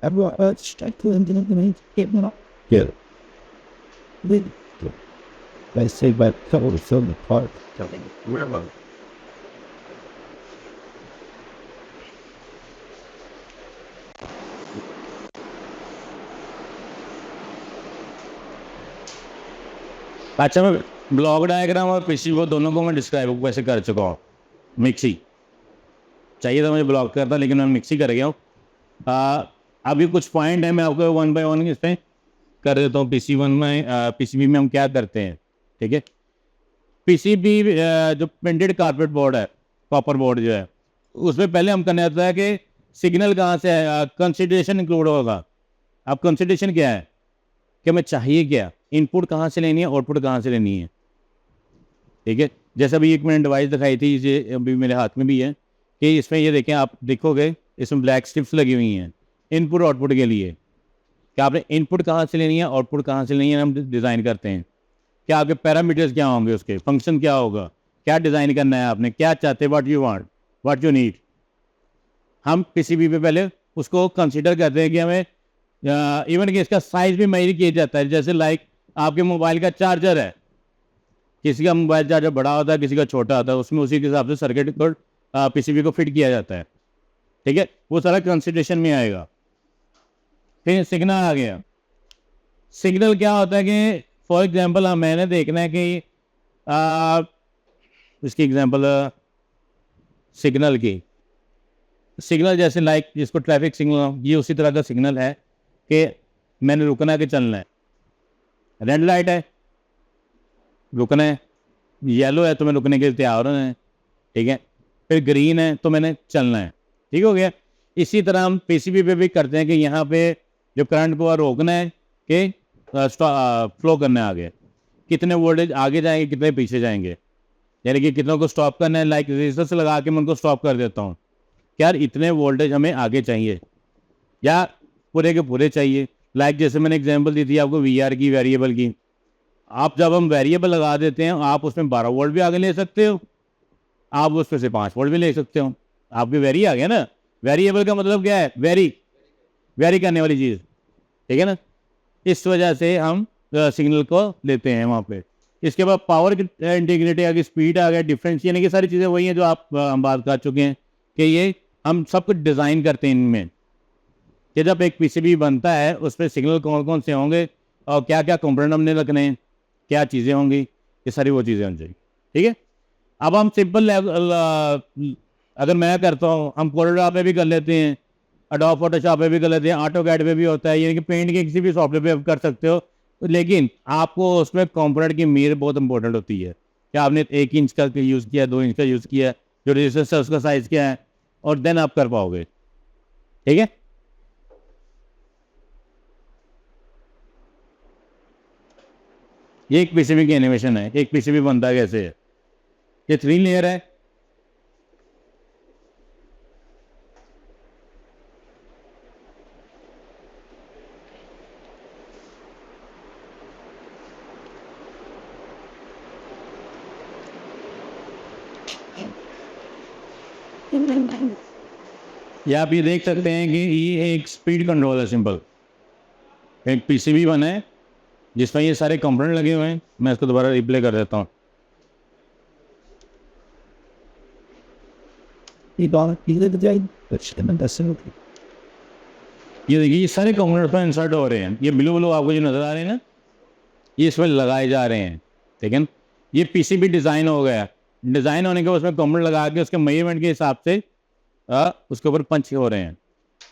everyone straight to the get me up. Yeah. They say by couple of film apart. Where am I? अच्छा, मैं block diagram और PC वो दोनों को मैं डिस्क्राइब वैसे कर चुका हूँ। मिक्सी चाहिए था मुझे ब्लॉक करता, लेकिन मैं मिक्सी कर गया हूँ। अभी कुछ पॉइंट है, मैं आपको वन बाय वन इस पर कर देता हूँ। पीसीबी में पीसीबी में हम क्या करते हैं, ठीक है। पीसीबी जो प्रिंटेड कारपेट बोर्ड है, कॉपर बोर्ड जो है, उसमें पहले हम करने आता है कि सिग्नल कहाँ से है, कंसिडरेशन इंक्लूड होगा। अब कंसिडरेशन क्या है कि हमें चाहिए क्या, इनपुट कहाँ से लेनी है, आउटपुट कहाँ से लेनी है, ठीक है। जैसे अभी एक मैंने डिवाइस दिखाई थी, ये अभी मेरे हाथ में भी है, कि इसमें ये देखें, आप देखोगे इसमें ब्लैक स्ट्रिप्स लगी हुई हैं इनपुट आउटपुट के लिए। क्या आपने इनपुट कहाँ से लेनी है, आउटपुट कहाँ से लेनी है, हम डिज़ाइन करते हैं। क्या आपके पैरामीटर्स क्या होंगे, उसके फंक्शन क्या होगा, क्या डिज़ाइन करना है आपने, क्या चाहते, what you want, what you need. हम पीसीबी पे पहले उसको कंसीडर करते हैं कि हमें इवन कि इसका साइज भी मेजर किया जाता है। जैसे लाइक आपके मोबाइल का चार्जर है, किसी का मोबाइल चार्जर बड़ा होता है, किसी का छोटा होता है, उसमें उसी के हिसाब से सर्किट को पीसीबी को फिट किया जाता है, ठीक है। वो सारा कंसिडरेशन में आएगा। फिर सिग्नल आ गया। सिग्नल क्या होता है कि फॉर एग्जांपल मैंने देखना है कि इसकी एग्जांपल सिग्नल की, सिग्नल जैसे लाइक जिसको ट्रैफिक सिग्नल, ये उसी तरह का सिग्नल है कि मैंने रुकना है कि चलना है। रेड लाइट है, रुकना है। येलो है तो मैं रुकने के लिए तैयार होना है, ठीक है। फिर ग्रीन है तो मैंने चलना है, ठीक हो गया। इसी तरह हम पीसीबी पे भी करते हैं कि यहाँ पे जो करंट को रोकना है कि फ्लो करना है आगे, कितने वोल्टेज आगे जाएंगे, कितने पीछे जाएंगे, यानी कि कितनों को स्टॉप करना है। लाइक रेजिस्टेंस लगा के मैं उनको स्टॉप कर देता हूँ, यार इतने वोल्टेज हमें आगे चाहिए या पूरे के पूरे चाहिए। लाइक जैसे मैंने एग्जांपल दी थी आपको वीआर की, वेरिएबल की। आप जब हम वेरिएबल लगा देते हैं, आप उसमें 12 वोल्ट भी आगे ले सकते हो, आप उसमें से 5 वोल्ट भी ले सकते हो। आपके वेरी आ गया ना। वेरिएबल का मतलब क्या है, वेरी वेरी करने वाली चीज़, ठीक है ना। इस वजह से हम सिग्नल को लेते हैं वहाँ पे। इसके बाद पावर इंटीग्रिटी आ गई, स्पीड आ गया, डिफरेंस, यानी कि सारी चीज़ें वही हैं जो आप हम बात कर चुके हैं कि ये हम सब कुछ डिज़ाइन करते हैं इनमें, कि जब एक पीसीबी बनता है उस पर सिग्नल कौन कौन से होंगे और क्या क्या कंपोनेंट हमने रखने हैं, क्या चीज़ें होंगी, ये सारी वो चीज़ें होनी चाहिए, ठीक है। अब हम सिंपल अगर मैं करता हूँ, हम कोरोडा पे भी कर लेते हैं, एडोब फोटोशॉप पे भी कर लेते हैं, ऑटोकैड पे भी होता है, यानी कि पेंट के किसी भी सॉफ्टवेयर पे आप कर सकते हो। लेकिन आपको उसमें कंपोनेंट की मेयर बहुत इंपॉर्टेंट होती है कि आपने 1 इंच का यूज़ किया, 2 इंच का यूज़ किया, जो रेजिस्टेंस है उसका साइज़ क्या है, और देन आप कर पाओगे, ठीक है। ये एक पीसीबी की एनिमेशन है, एक पीसीबी बनता कैसे है। ये 3 लेयर है। या आप ये देख सकते हैं कि ये एक स्पीड कंट्रोल है, सिंपल एक पीसीबी बना है जिसमें ये सारे कंपोनेंट लगे हुए हैं। मैं इसको दोबारा रिप्ले कर देता हूँ। You got the day, but that's it. ये देखिए, ये सारे कंपोनेंट में इंसर्ट हो रहे हैं। ये ब्लू ब्लू आपको जो नज़र आ रहे हैं ना, ये इसमें लगाए जा रहे हैं, ठीक है। ये पीसीबी डिज़ाइन हो गया। डिज़ाइन होने के बाद उसमें कंपोनेंट लगा के उसके मेजरमेंट के हिसाब से उसके ऊपर पंच हो रहे हैं।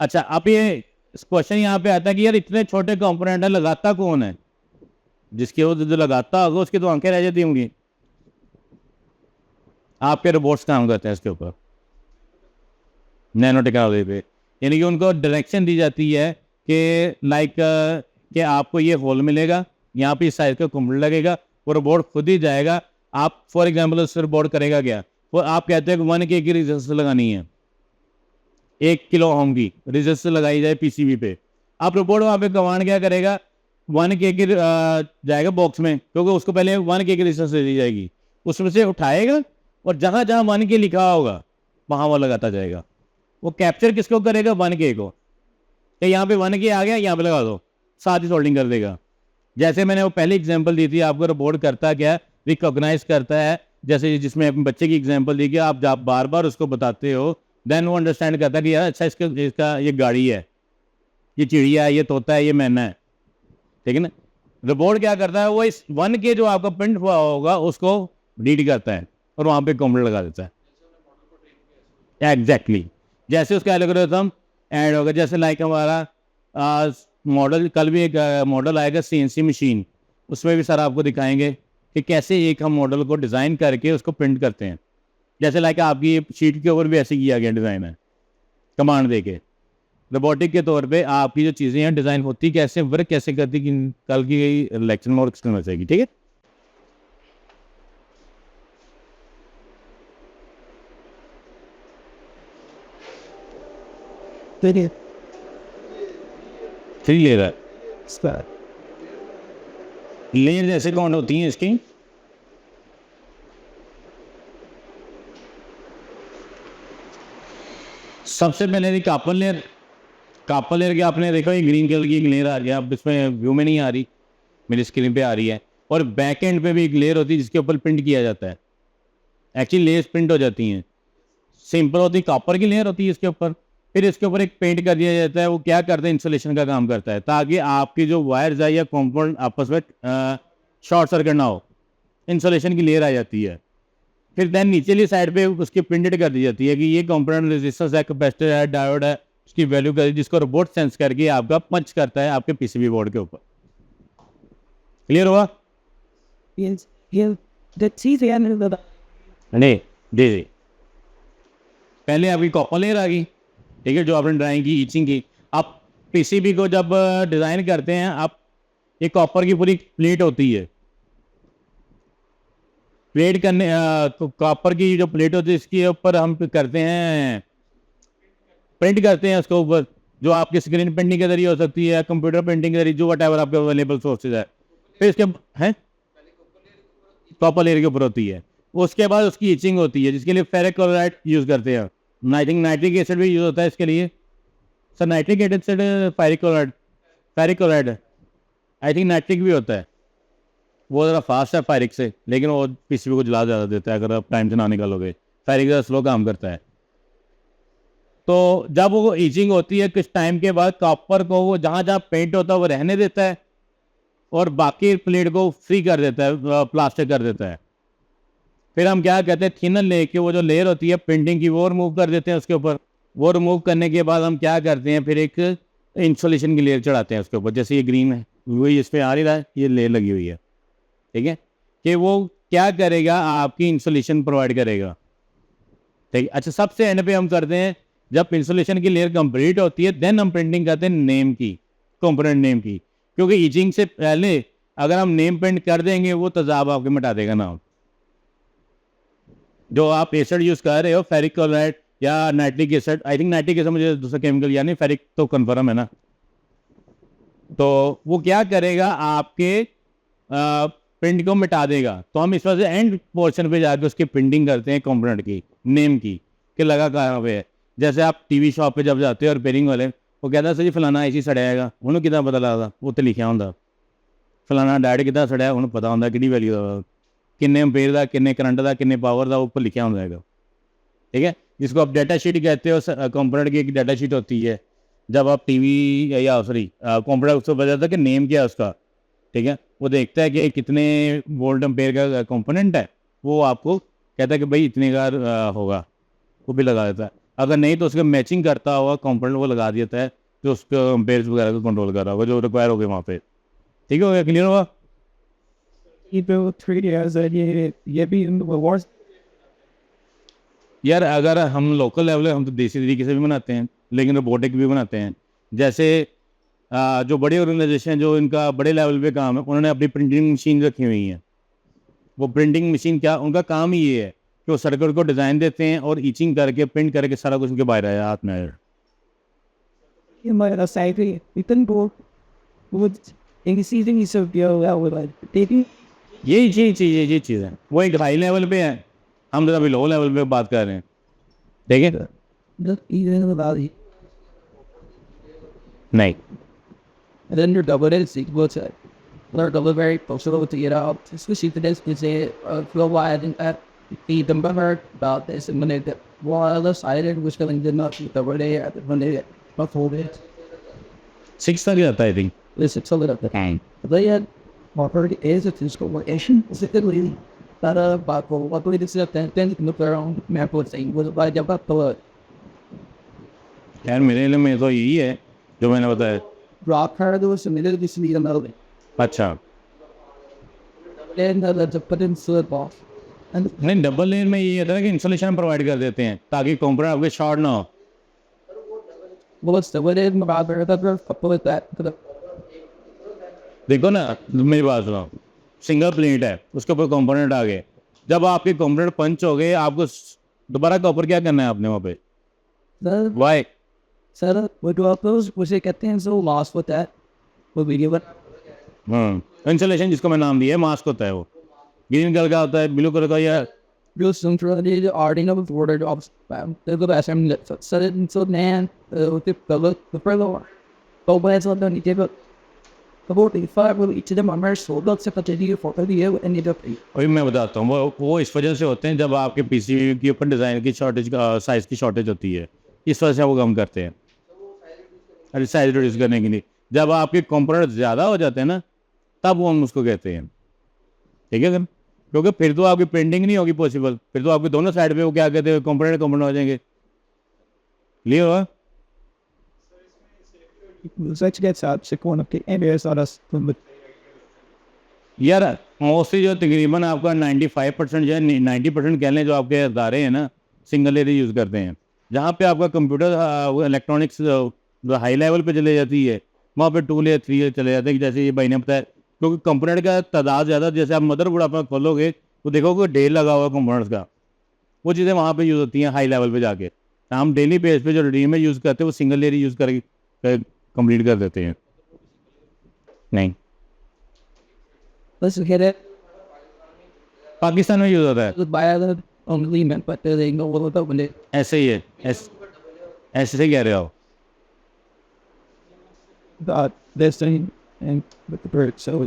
अच्छा, अब ये क्वेश्चन यहाँ पे आता है कि यार इतने छोटे कंपोनेंट है, लगाता कौन है। जिसके वो जो लगाता होगा उसकी तो आंखें रह जाती होंगी। आपके रोबोट्स काम करते हैं इसके ऊपर, नैनो टेक्नोलॉजी पे, यानी कि उनको डायरेक्शन दी जाती है कि लाइक कि आपको ये होल मिलेगा, यहाँ पे इस साइज का कंप्यूटर लगेगा, वो रोबोट खुद ही जाएगा। आप फॉर एग्जांपल उस रोबोट करेगा क्या, वो आप कहते हैं कि 1 के की रेजिस्टेंस लगानी है, 1 किलो ओम की रेजिस्टेंस लगाई जाए पीसीबी पे। आप रोबोट वहाँ पे कमांड क्या करेगा, 1 के की जाएगा बॉक्स में, क्योंकि उसको पहले 1 के की रेजिस्टेंस दे दी जाएगी, उसमें से उठाएगा और जहाँ जहाँ 1 के लिखा होगा वहाँ वो लगाता जाएगा। वो कैप्चर किसको करेगा, 1 के को, कि यहाँ पे 1K आ गया, यहाँ पे लगा दो, साथ ही सोल्डिंग कर देगा। जैसे मैंने वो पहली एग्जांपल दी थी आपको, रोबोट करता क्या, रिकॉग्नाइज करता है, जैसे जिसमें अपने बच्चे की एग्जांपल दी कि आप जब बार बार उसको बताते हो, देन वो अंडरस्टैंड करता है कि यार अच्छा इसका ये गाड़ी है, ये चिड़िया है, ये तोता है, ये मैना है, ठीक है ना। रोबोट क्या करता है, वो इस 1K जो आपका प्रिंट हुआ होगा उसको रीड करता है और वहाँ पे कंप्यूटर लगा देता है। एग्जैक्टली जैसे उसका एल्गोरिथम ऐड होगा, जैसे लाइक हमारा मॉडल, कल भी एक मॉडल आएगा CNC मशीन, उसमें भी सर आपको दिखाएंगे कि कैसे एक हम मॉडल को डिज़ाइन करके उसको प्रिंट करते हैं। जैसे लाइक आपकी शीट के ऊपर भी ऐसे किया गया डिज़ाइन है, कमांड दे के रोबोटिक के तौर पे आपकी जो चीज़ें हैं डिज़ाइन होती कैसे, वर्क कैसे करती, कि कल की लेक्चर में और एक्सप्लेन हो जाएगी, ठीक है। Then थ्री लेयर है, start. लेयर जैसे कौन होती हैं इसकी, सबसे पहले थी कापर लेयर। कापर लेयर के आपने देखा ये ग्रीन कलर की एक लेयर आ रही है, अब इसमें व्यू में नहीं आ रही, मेरी स्क्रीन पे आ रही है। और बैक एंड पे भी एक लेयर होती है जिसके ऊपर प्रिंट किया जाता है, एक्चुअली लेयर्स प्रिंट हो जाती हैं। सिंपल होती है, कॉपर की लेयर होती है इसके ऊपर, फिर इसके ऊपर एक पेंट कर दिया जाता है। वो क्या करता है, इंसुलेशन का काम करता है, ताकि आपकी जो वायर्स है या कंपाउंड आपस में शॉर्ट सर्किट ना हो, इंसुलेशन की लेयर आ जाती है। फिर देन नीचेली साइड पे उसकी प्रिंटेड कर दी जाती है कि ये कंपोनेंट रेजिस्टेंस है, कैपेसिटर है, डायोड है, उसकी वैल्यू कर, जिसको रोबोट सेंस करके आपका पंच करता है आपके PCB बोर्ड के ऊपर। क्लियर हुआ? Yes, yeah, that's easy. I know that. नहीं जी जी, पहले आपकी कॉपर लेयर आ गई, ठीक है, जो आपने ड्राइंग की, ईचिंग की। आप PCB को जब डिज़ाइन करते हैं, आप ये कॉपर की पूरी प्लेट होती है, प्लेट करने तो कॉपर की जो प्लेट होती है इसके ऊपर हम करते हैं, प्रिंट करते हैं उसके ऊपर, जो आपके स्क्रीन प्रिंटिंग के जरिए हो सकती है, कंप्यूटर प्रिंटिंग के जरिए, जो वट एवर आपके अवेलेबल सोर्सेज है। फिर इसके हैं कॉपर लेयर के ऊपर होती है, उसके बाद उसकी इचिंग होती है, जिसके लिए फेरिक क्लोराइड यूज़ करते हैं। आई थिंक नाइट्रिक एसिड भी यूज़ होता है इसके लिए sir, nitric acid, ferric chloride, ferric chloride I think nitric भी होता है, वो ज़रा फास्ट है फेरिक से, लेकिन वो PCB को जला ज़्यादा देता है, अगर आप टाइम से ना निकालोगे। फेरिक ज़्यादा स्लो काम करता है। तो जब वो ईचिंग होती है कुछ टाइम के बाद, कॉपर को वो जहाँ जहाँ पेंट होता है वो रहने देता है, और बाकी प्लेट को फ्री कर देता है, प्लास्टिक कर देता है। फिर हम क्या कहते हैं, थिनर लेके वो जो लेयर होती है प्रिंटिंग की, वो रिमूव कर देते हैं उसके ऊपर। वो रिमूव करने के बाद हम क्या करते हैं, फिर एक इंसुलेशन की लेयर चढ़ाते हैं उसके ऊपर। जैसे ये ग्रीन है, वही इस पर आ रही है, ये लेयर लगी हुई है, ठीक है, कि वो क्या करेगा, आपकी इंसुलेशन प्रोवाइड करेगा, ठीक है। अच्छा, सबसे एंड पे हम करते हैं, जब इंसुलेशन की लेयर कंप्लीट होती है, देन हम प्रिंटिंग करते हैं नेम की, कंपोनेंट नेम की, क्योंकि ईचिंग से पहले अगर हम नेम प्रिंट कर देंगे, वो तेजाब आपके मिटा देगा नाम। जो आप एसिड यूज कर रहे हो, फेरिक क्लोराइड या nitric acid, I think nitric acid मुझे दूसरा केमिकल यानी फेरिक तो कंफर्म है ना, तो वो क्या करेगा, आपके प्रिंट को मिटा देगा। तो हम इस वजह से एंड पोर्शन पे जाकर उसकी प्रिंटिंग करते हैं कंपोनेंट की, नेम की, कि लगा कहाँ पे है। जैसे आप टीवी शॉप पे जब जाते हो रिपेयरिंग वाले, वो कहता है सर जी फलाना ऐसी सड़ाएगा, उन्होंने कितना पता लगता, वो तो लिखा होंगे फलाना डायड कितना सड़िया, उन्होंने पता होंगे कि वैल्यू का, किन्ने एम्पेयर का, किन्ने करंट का, किन्ने पावर का, ऊपर लिखा होंगे, ठीक है। जिसको आप डाटा शीट कहते हो, कंपोनेंट की एक डाटा शीट होती है। जब आप टीवी या सॉरी कंप्यूटर उसको बता था कि नेम क्या है उसका, ठीक है, वो देखता है कि कितने वोल्ट एम्पेयर का कंपोनेंट है, वो आपको कहता है कि भाई इतने का होगा, वो भी लगा देता है। अगर नहीं तो उसका मैचिंग करता हुआ कंपोनेंट वो लगा देता है, तो उसको एम्पेयर वगैरह को कंट्रोल कर रहा होगा, जो रिक्वायर हो गया वहाँ पे, ठीक है, हो गया, क्लियर हुआ? ये भी wars. यार अगर हम लोकल लेवल हम तो देसी तरीके से भी बनाते हैं, लेकिन रोबोटिक भी बनाते हैं। जैसे जो बड़ी ऑर्गेनाइजेशन जो इनका बड़े लेवल पे काम है, उन्होंने अपनी प्रिंटिंग मशीन रखी हुई हैं। वो प्रिंटिंग मशीन क्या, उनका काम ही ये है कि वो सर्किट को डिज़ाइन देते हैं और ईचिंग करके प्रिंट करके सारा कुछ उनके बाहर आया हाथ में आया। ये हमारा साइड है इतन को वो एक सीजन ही सब दिया हुआ है, देखिए यही चीज़ है, वो एक हाई लेवल पे है, हम तो अभी लो लेवल पे बात कर रहे हैं, ठीक है। नहीं. And then your double is equal to their delivery possible to get out. Especially if this is a feel wide and that the number about this and when they get wireless sided was going to not keep over there when they get muffled it. 6 तक जाता है I think. Listen, it's a little bit. They had offered is a physical location. Is it the leading? But what we just then look their own map would say was by the back to यार मेरे लिए में तो यही है जो मैंने बताया. drop her to us and this need a melody. अच्छा. Then the put in slip off. And नहीं, डबल लेयर में ये होता है कि इंसुलेशन प्रोवाइड कर देते हैं ताकि कंपोनेंट आपके शॉर्ट ना हो. well, it's the what is about the couple with that to the देखो ना, मेरी बात सुनो. सिंगल प्लेट है, उसके ऊपर कंपोनेंट आ गए. जब आपके कंपोनेंट पंच हो गए, आपको दोबारा कवर क्या करना है आपने वहाँ पे? Y? setup. What do those was it get things so lost with that? What we give it? Insulation जिसको मैं नाम दिया है मास्क होता है वो. ग्रीन कलर का होता है, ब्लू कलर का या Real centrality already know the order of the best I'm set it and so man the further but when it's not done you give it the board the five will each of them are merciful don't set the video for the video and you don't वही मैं बताता हूँ. वो इस वजह से होते हैं जब आपके पीसीबी के ऊपर डिज़ाइन की शॉर्टेज साइज़ की शॉर्टेज होती है, इस वजह से वो कम करते हैं. अरे साइज रिड्यूस करने के लिए जब आपके कंपोनेंट ज़्यादा हो जाते हैं ना, तब वो हम उसको कहते हैं. ठीक है सर, क्योंकि फिर तो आपकी प्रिंटिंग नहीं होगी पॉसिबल. फिर तो आपके दोनों साइड पे वो क्या कहते हैं कंपोनेंट हो जाएंगे. लिए हुआ such gets up sick one of the areas on us यार. मोस्टली जो तकरीबन आपका 95% या 90% कह लें जो आपके अदारे हैं ना, सिंगल लेयर यूज़ करते हैं. जहाँ पे आपका कंप्यूटर इलेक्ट्रॉनिक्स हाई लेवल पे चले जाती है, वहाँ पे 2 लेयर 3 लेयर चले जाते हैं. जैसे ये भाई ने बताया, क्योंकि कंपोनेंट का तादाद ज़्यादा. जैसे आप मदरबोर्ड अपना खोलोगे तो देखोगे ढेर लगा हुआ कंपोनेंट्स का. वो चीज़ें वहाँ पे यूज़ होती हैं हाई लेवल पे जाके. हम डेली बेस पे जो रूटीन में यूज़ करते हैं वो सिंगल लेयर यूज़ करके कंप्लीट कर देते हैं. नहीं, let's get it पाकिस्तान में यूज़ होता है. the buy the only meant but they know what about when it ऐसे ही है. ऐसे से कह रहे हो. this thing and with the bird so